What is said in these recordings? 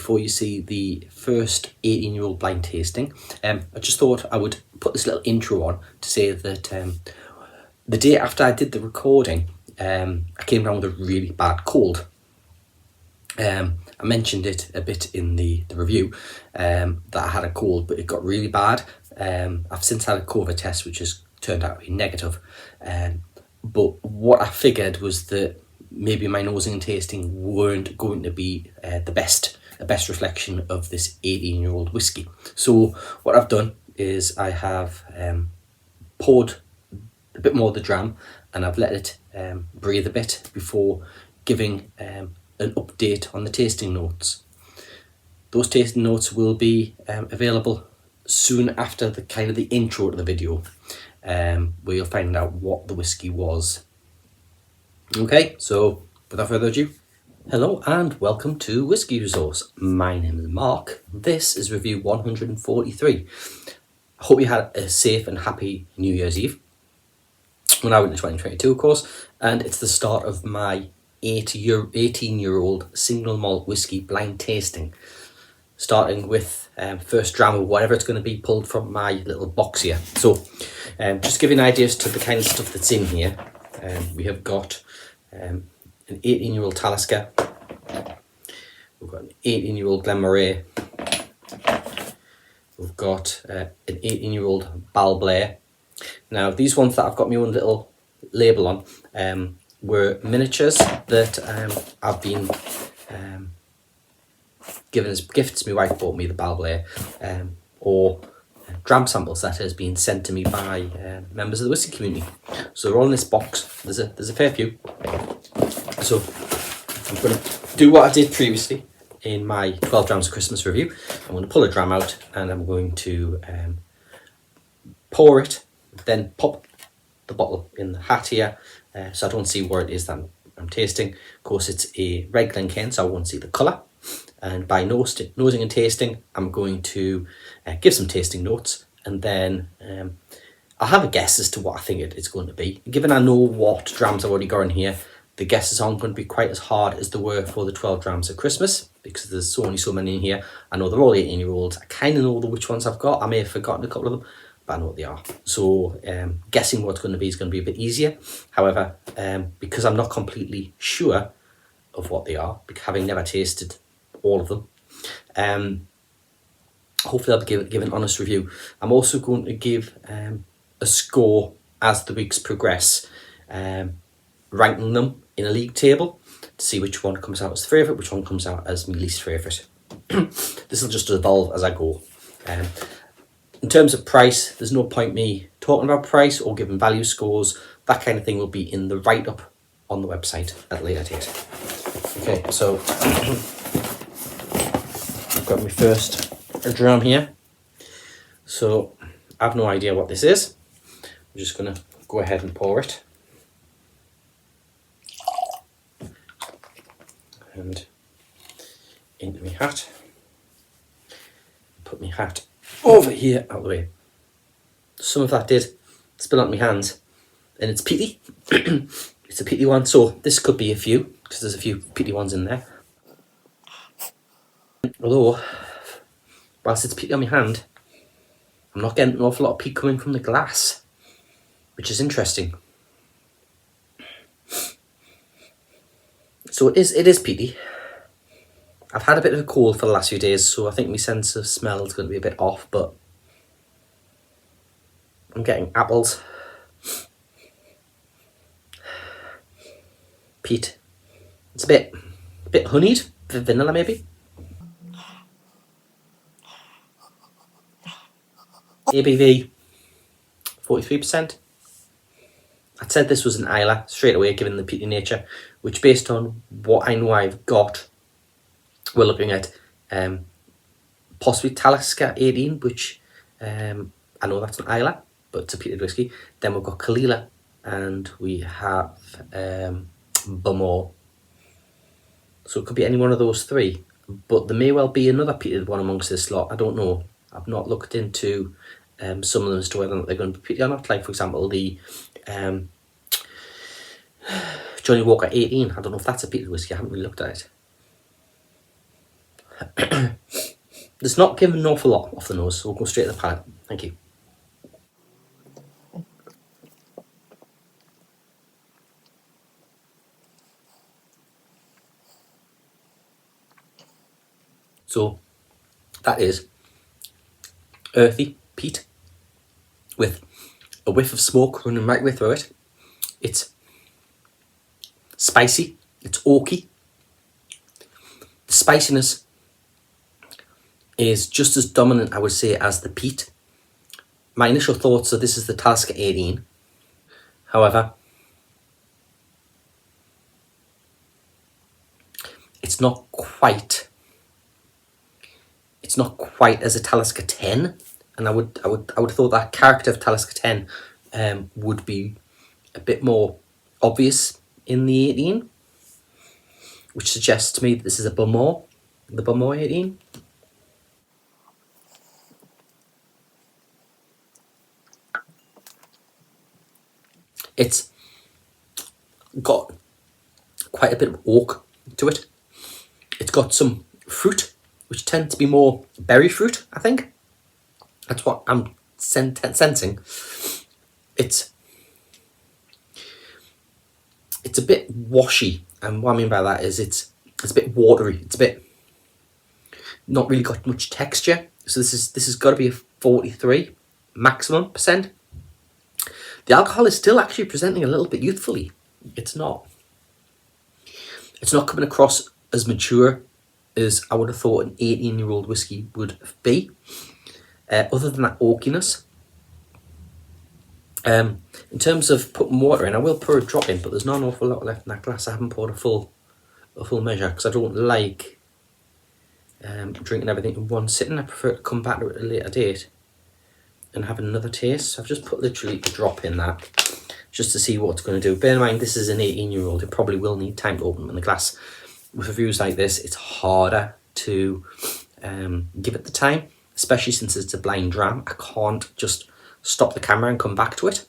before you see the first 18-year-old blind tasting, I just thought I would put this little intro on to say that the day after I did the recording, I came down with a really bad cold. I mentioned it a bit in the review that I had a cold, but it got really bad. I've since had a COVID test, which has turned out to be negative. But what I figured was that maybe my nosing and tasting weren't going to be the best reflection of this 18-year-old whiskey. So what I've done is I have poured a bit more of the Dram, and I've let it breathe a bit before giving an update on the tasting notes. Those tasting notes will be available soon after the intro to the video, where you'll find out what the whiskey was. Okay, so without further ado, hello and welcome to Whiskey Resource. My name is Mark. This is review 143. I hope you had a safe and happy New Year's Eve. We're now into 2022, of course, and it's the start of my 18-year-old single malt whiskey blind tasting. Starting with first dram of whatever it's going to be pulled from my little box here. So just giving ideas to the kind of stuff that's in here. We have got an 18-year-old Talisker. We've got an 18-year-old Glenmorangie. We've got an 18-year-old Balblair. Now these ones that I've got my own little label on were miniatures that I've been given as gifts. My wife bought me the Balblair, or dram samples that has been sent to me by members of the whiskey community. So they're all in this box. There's a fair few. So I'm going to do what I did previously in my 12 Drams of Christmas review. I'm going to pull a dram out and I'm going to pour it, then pop the bottle in the hat here, so I don't see where it is that I'm tasting. Of course, it's a red Glencairn, so I won't see the colour. And by nosing and tasting, I'm going to give some tasting notes, and then I'll have a guess as to what I think it's going to be. Given I know what drams I've already got in here, the guesses aren't going to be quite as hard as they were for the 12 Drams of Christmas, because there's only so many in here. I know they're all 18-year-olds. I kind of know which ones I've got. I may have forgotten a couple of them, but I know what they are. So guessing what it's going to be a bit easier. However, because I'm not completely sure of what they are, having never tasted all of them, hopefully I'll give an honest review. I'm also going to give a score as the weeks progress, ranking them in a league table to see which one comes out as favourite, which one comes out as my least favourite. This will just evolve as I go. In terms of price, there's no point me talking about price or giving value scores. That kind of thing will be in the write-up on the website at a later date. Okay, so I've got my first dram here. So I have no idea what this is. I'm just going to go ahead and pour it. And into my hat. Put my hat over here out of the way. Some of that did spill out my hands, and it's peaty. It's a peaty one, so this could be a few, because there's a few peaty ones in there. Although, whilst it's peaty on my hand, I'm not getting an awful lot of peat coming from the glass, which is interesting. So it is peaty. I've had a bit of a cold for the last few days, so I think my sense of smell is going to be a bit off, but I'm getting apples, peat. It's a bit honeyed, vanilla maybe. ABV 43%. I'd said this was an Islay straight away, given the peaty nature, which based on what I know I've got, we're looking at possibly Talisker 18, which I know that's an Islay, but it's a peated whiskey. Then we've got Caol Ila, and we have Bumor. So it could be any one of those three, but there may well be another peated one amongst this lot. I don't know. I've not looked into some of them as to whether or not they're going to be peated or not. Like, for example, the Johnny Walker 18. I don't know if that's a peated whiskey. I haven't really looked at it. It's not giving an awful lot off the nose, so we'll go straight to the palate. Thank you. So that is earthy peat with a whiff of smoke running right way through it. It's spicy, it's oaky. The spiciness is just as dominant, I would say, as the peat. My initial thoughts are this is the Talisker 18. However, it's not quite as a Talisker 10, and I would have thought that character of Talisker 10 would be a bit more obvious in the 18, which suggests to me that this is a Bumore, the Bumore 18. It's got quite a bit of oak to it. It's got some fruit, which tend to be more berry fruit, I think. That's what I'm sensing. It's a bit washy, and what I mean by that is it's a bit watery. It's a bit not really got much texture. So this has got to be a 43 maximum percent. The alcohol is still actually presenting a little bit youthfully. It's not coming across as mature as I would have thought an 18-year-old whiskey would be. Other than that oakiness. In terms of putting water in, I will pour a drop in, but there's not an awful lot left in that glass. I haven't poured a full measure because I don't like drinking everything in one sitting. I prefer to come back to it at a later date and have another taste. So I've just put literally a drop in that just to see what it's going to do. Bear in mind, this is an 18-year-old. It probably will need time to open in the glass. With reviews like this, it's harder to give it the time, especially since it's a blind dram. I can't just stop the camera and come back to it,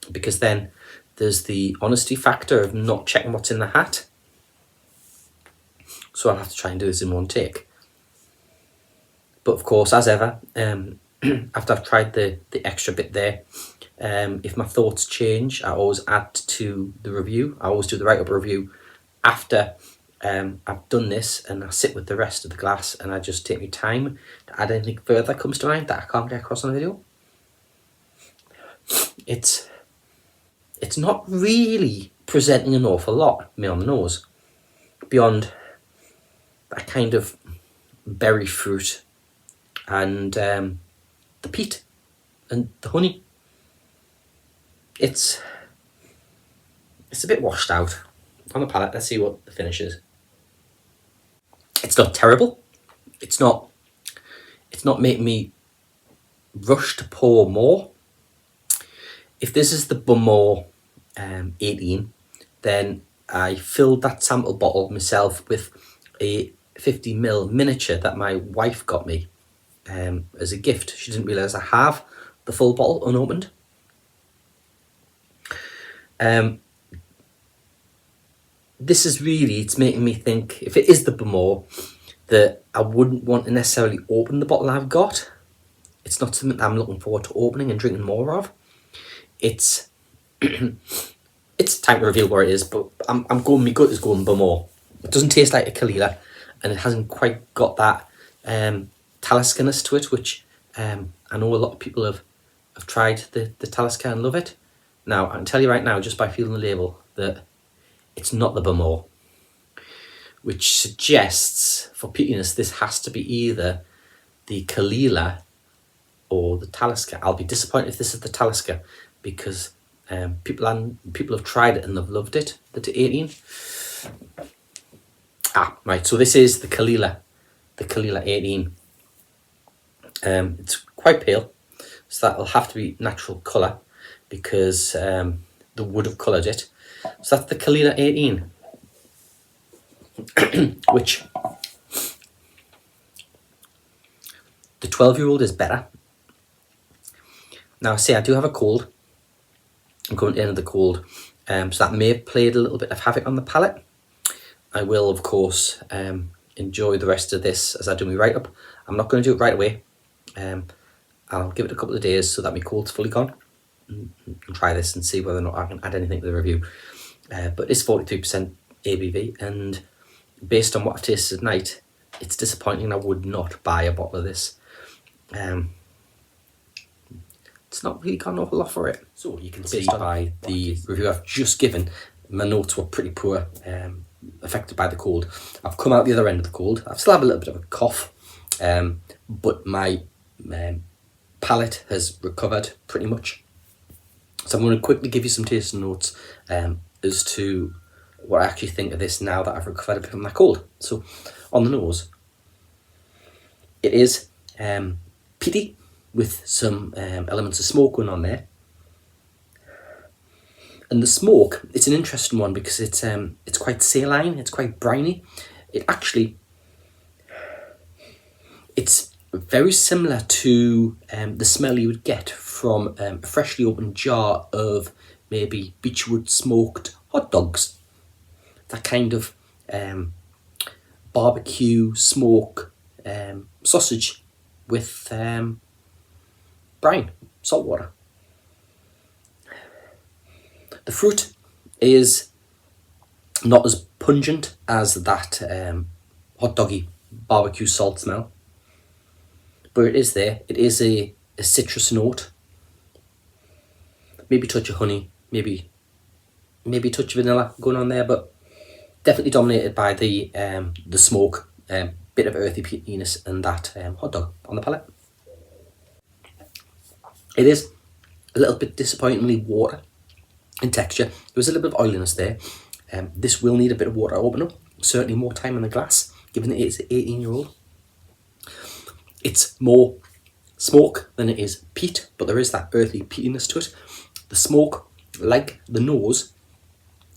because then there's the honesty factor of not checking what's in the hat. So I'll have to try and do this in one take. But of course, as ever, after I've tried the extra bit there, if my thoughts change, I always add to the review. I always do the write-up review after I've done this, and I sit with the rest of the glass and I just take my time to add anything further that comes to mind that I can't get across on a video. It's not really presenting an awful lot, me on the nose, beyond that kind of berry fruit and the peat and the honey. It's a bit washed out on the palate. Let's see what the finish is. It's not terrible. It's not making me rush to pour more. If this is the Bumore 18, then I filled that sample bottle myself with a 50ml miniature that my wife got me as a gift. She didn't realise I have the full bottle unopened. This is really, it's making me think, if it is the Bumore, that I wouldn't want to necessarily open the bottle I've got. It's not something that I'm looking forward to opening and drinking more of. It's it's time to reveal what it is, but I'm going, my gut is going Bumore. It doesn't taste like a Caol Ila, and it hasn't quite got that Taliskaness to it, which I know a lot of people have tried the Talisker and love it. Now, I can tell you right now, just by feeling the label, that it's not the Bumore, which suggests, for peatiness, this has to be either the Caol Ila or the Talisker. I'll be disappointed if this is the Talisker, because people have tried it and they've loved it, the 18. Right, so this is the Caol Ila, the Caol Ila 18. It's quite pale, so that'll have to be natural colour, because they would have coloured it. So that's the Caol Ila 18, which the 12-year-old is better. Now, I say I do have a cold. I'm coming to the end of the cold, so that may have played a little bit of havoc on the palate. I will, of course, enjoy the rest of this as I do my write-up. I'm not going to do it right away. I'll give it a couple of days so that my cold's fully gone and try this and see whether or not I can add anything to the review. But it's 42% ABV, and based on what I've tasted tonight, it's disappointing. I would not buy a bottle of this. It's not really got an awful lot for it. So you can see by the review I've just given, my notes were pretty poor, affected by the cold. I've come out the other end of the cold. I still have a little bit of a cough, but my palate has recovered pretty much. So I'm going to quickly give you some tasting notes as to what I actually think of this now that I've recovered a bit from that cold. So on the nose, it is peaty with some elements of smoke going on there. And the smoke, it's an interesting one because it's quite saline, it's quite briny. It's very similar to the smell you would get from a freshly opened jar of maybe beechwood smoked hot dogs. That kind of barbecue smoke sausage with brine, salt water. The fruit is not as pungent as that hot doggy barbecue salt smell, but it is there. It is a citrus note, maybe a touch of honey, maybe a touch of vanilla going on there, but definitely dominated by the smoke, bit of earthy peatiness, and that hot dog on the palate. It is a little bit disappointingly water in texture. There was a little bit of oiliness there. This will need a bit of water to open up, certainly more time in the glass, given that it's 18-year-old. It's more smoke than it is peat, but there is that earthy peatiness to it. The smoke, like the nose,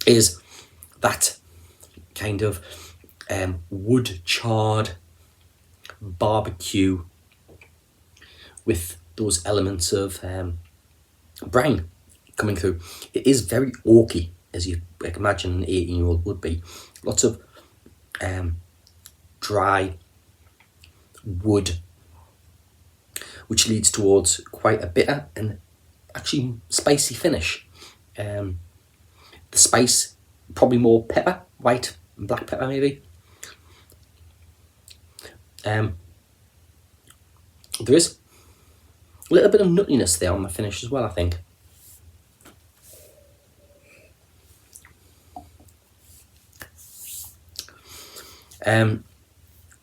is that kind of wood charred barbecue with those elements of brine coming through. It is very oaky, as you imagine an 18-year-old would be. Lots of dry wood, which leads towards quite a bitter and actually spicy finish. The spice, probably more pepper, white and black pepper maybe. There is a little bit of nuttiness there on the finish as well, I think.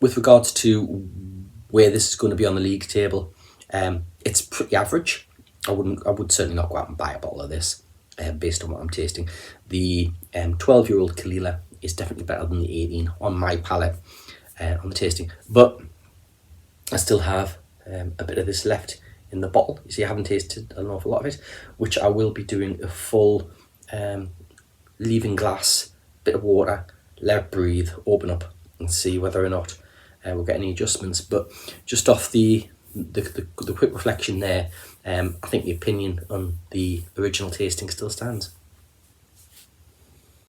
With regards to where this is going to be on the league table, it's pretty average. I would certainly not go out and buy a bottle of this based on what I'm tasting. The 12-year-old Caol Ila is definitely better than the 18 on my palate on the tasting, but I still have a bit of this left in the bottle. You see, I haven't tasted an awful lot of it, which I will be doing a full leaving glass, bit of water, let it breathe, open up and see whether or not we'll get any adjustments. But just off the quick reflection there, I think the opinion on the original tasting still stands.